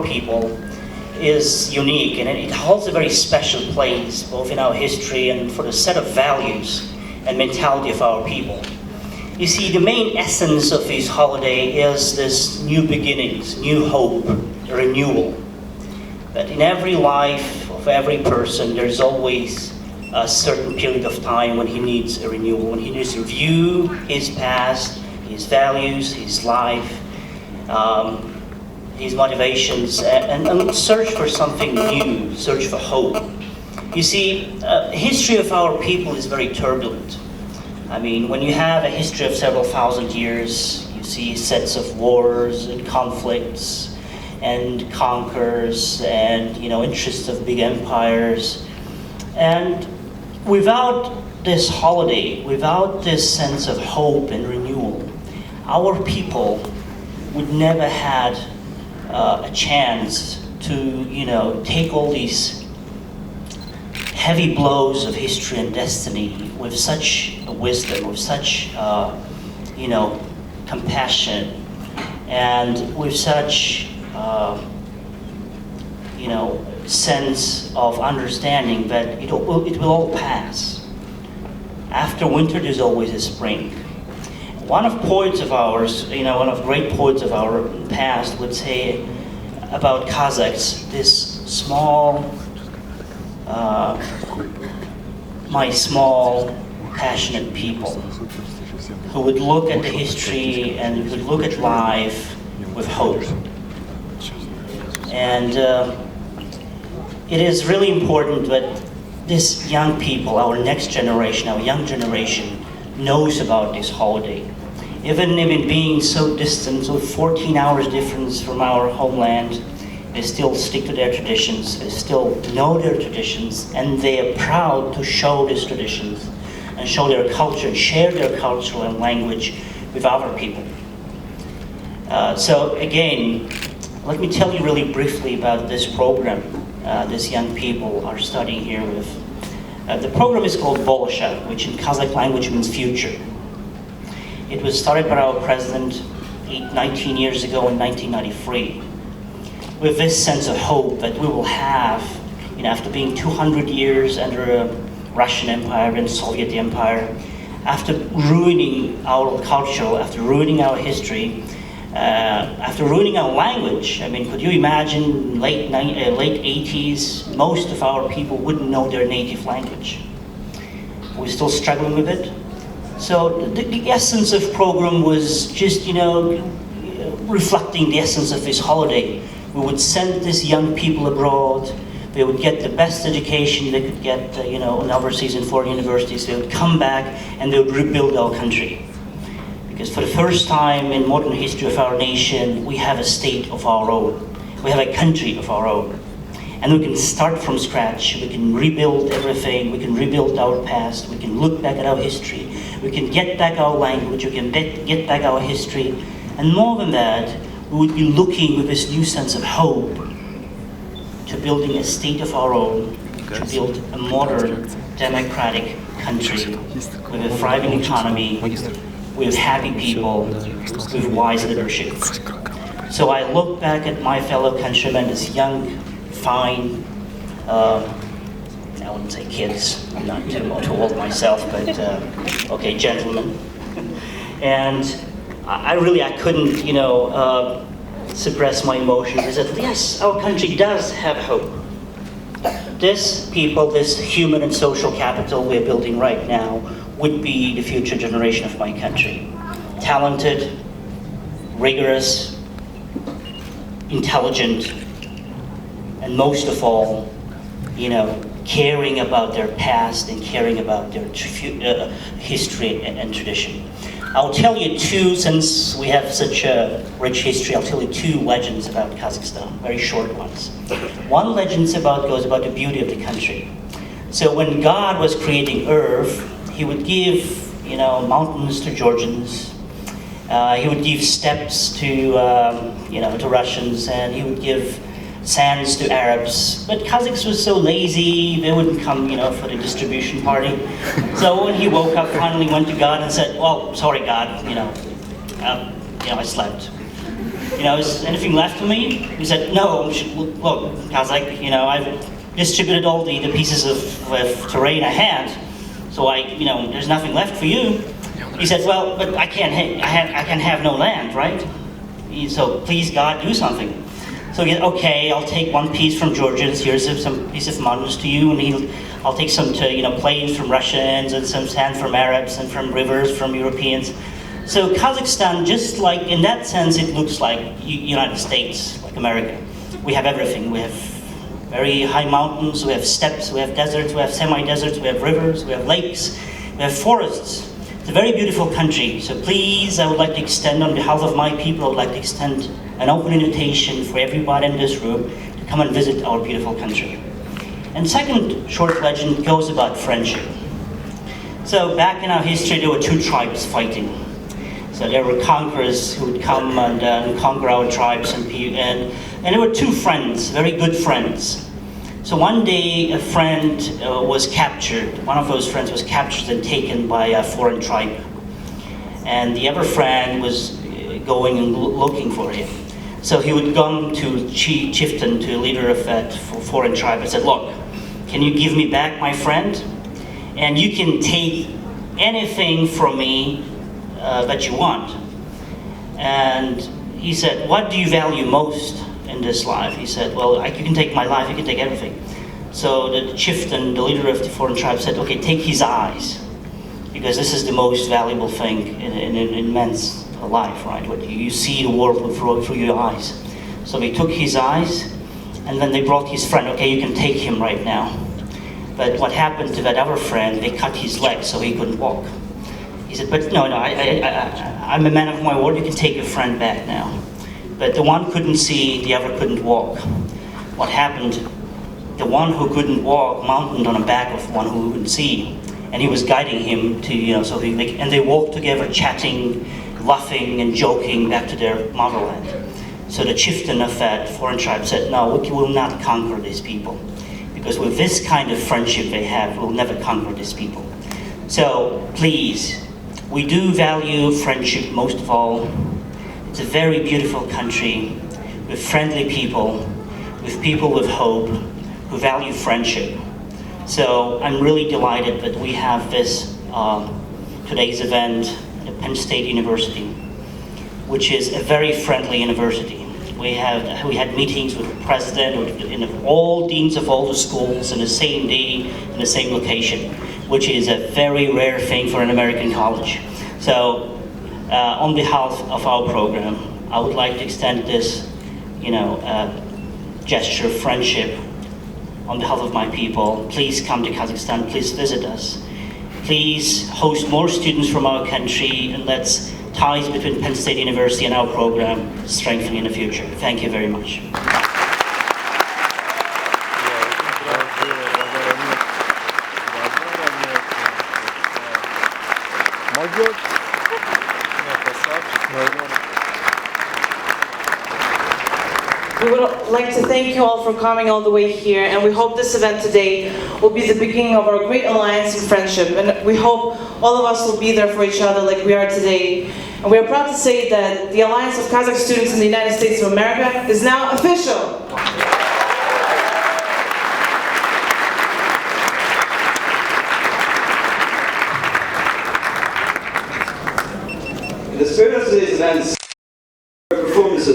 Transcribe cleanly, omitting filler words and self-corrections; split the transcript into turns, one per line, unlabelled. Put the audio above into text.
people is unique, and it holds a very special place both in our history and for the set of values and mentality of our people. You see, the main essence of this holiday is this new beginnings, new hope, renewal. That in every life of every person, there's always a certain period of time when he needs a renewal, when he needs to review his past, his values, his life, his motivations, and search for something new, search for hope. You see, history of our people is very turbulent. I mean, when you have a history of several thousand years, you see sets of wars and conflicts and conquers and, interests of big empires. And without this holiday, without this sense of hope and renewal, our people would never had a chance to, take all these heavy blows of history and destiny with such wisdom, with such, compassion, and with such, sense of understanding that it will all pass. After winter, there's always a spring. One of poets of ours, one of great poets of our past would say about Kazakhs, this small, my small, passionate people who would look at the history and would look at life with hope. And it is really important that this young people, our next generation, our young generation, knows about this holiday. Even being so distant, so 14 hours difference from our homeland, they still stick to their traditions, they still know their traditions, and they are proud to show these traditions and show their culture and share their culture and language with other people. So again, let me tell you really briefly about this program these young people are studying here with. The program is called Bolashake, which in Kazakh language means future. It was started by our president 19 years ago in 1993, with this sense of hope that we will have, after being 200 years under a Russian Empire and Soviet Empire, after ruining our culture, after ruining our history, after ruining our language. I mean, could you imagine late 80s, most of our people wouldn't know their native language. We're still struggling with it. So the essence of program was just, reflecting the essence of this holiday. We would send these young people abroad. They would get the best education they could get, in overseas and foreign universities. They would come back and they would rebuild our country. Because for the first time in modern history of our nation, we have a state of our own. We have a country of our own. And we can start from scratch. We can rebuild everything. We can rebuild our past. We can look back at our history. We can get back our language. We can get back our history. And more than that, we would be looking with this new sense of hope to building a state of our own, to build a modern, democratic country with a thriving economy, with happy people, with wise leadership. So I look back at my fellow countrymen as young, fine, I wouldn't say kids, I'm not too old myself, but okay, gentlemen. And I couldn't, suppress my emotions. I said, yes, our country does have hope. This people, this human and social capital we're building right now would be the future generation of my country. Talented, rigorous, intelligent, and most of all, caring about their past and caring about their history and tradition. I'll tell you two, since we have such a rich history, I'll tell you two legends about Kazakhstan, very short ones. One legend goes about the beauty of the country. So when God was creating earth, he would give, mountains to Georgians. He would give steppes to Russians, and he would give sands to Arabs. But Kazakhs was so lazy, they wouldn't come, for the distribution party. So when he woke up, finally went to God and said, well, sorry, God, I slept. is anything left for me? He said, no, look, Kazakh, I've distributed all the pieces of terrain I had, so there's nothing left for you. He said, well, but I can have no land, right? So please, God, do something. So he said, okay, I'll take one piece from Georgians, here's some piece of mountains to you, and I'll take some plains from Russians, and some sand from Arabs, and from rivers from Europeans. So Kazakhstan, just like, in that sense, it looks like United States, like America. We have everything. We have very high mountains, we have steppes, we have deserts, we have semi-deserts, we have rivers, we have lakes, we have forests. It's a very beautiful country. So please, I would like to extend, on behalf of my people, I would like to extend an open invitation for everybody in this room to come and visit our beautiful country. And second short legend goes about friendship. So back in our history, there were two tribes fighting. So there were conquerors who would come and conquer our tribes, and there were two friends, very good friends. So one day a friend was captured. One of those friends was captured and taken by a foreign tribe. And the other friend was going and looking for him. So he would come to chieftain, to the leader of that foreign tribe, and said, look, can you give me back my friend? And you can take anything from me that you want. And he said, what do you value most in this life? He said, well, you can take my life, you can take everything. So the chieftain, the leader of the foreign tribe, said, okay, take his eyes, because this is the most valuable thing in man's life, right? What you see the world through your eyes. So they took his eyes, and then they brought his friend. Okay, you can take him right now. But what happened to that other friend, they cut his legs so he couldn't walk. He said, but no, I'm a man of my word, you can take your friend back now. But the one couldn't see, the other couldn't walk. What happened? The one who couldn't walk mounted on the back of one who couldn't see, and he was guiding him to, and they walked together, chatting, laughing, and joking back to their motherland. So the chieftain of that foreign tribe said, no, we will not conquer these people, because with this kind of friendship they have, we'll never conquer these people. So please, we do value friendship most of all. It's a very beautiful country with friendly people with hope, who value friendship. So I'm really delighted that we have this today's event at Penn State University, which is a very friendly university. We had meetings with the president, with all deans of all the schools in the same day, in the same location, which is a very rare thing for an American college. So on behalf of our program, I would like to extend this, gesture of friendship on behalf of my people. Please come to Kazakhstan, please visit us. Please host more students from our country, and let's ties between Penn State University and our program strengthen in the future. Thank you very much.
We would like to thank you all for coming all the way here, and we hope this event today will be the beginning of our great alliance and friendship, and we hope all of us will be there for each other like we are today. And we are proud to say that the Alliance of Kazakh Students in the United States of America is now official.
In the spirit of today's events,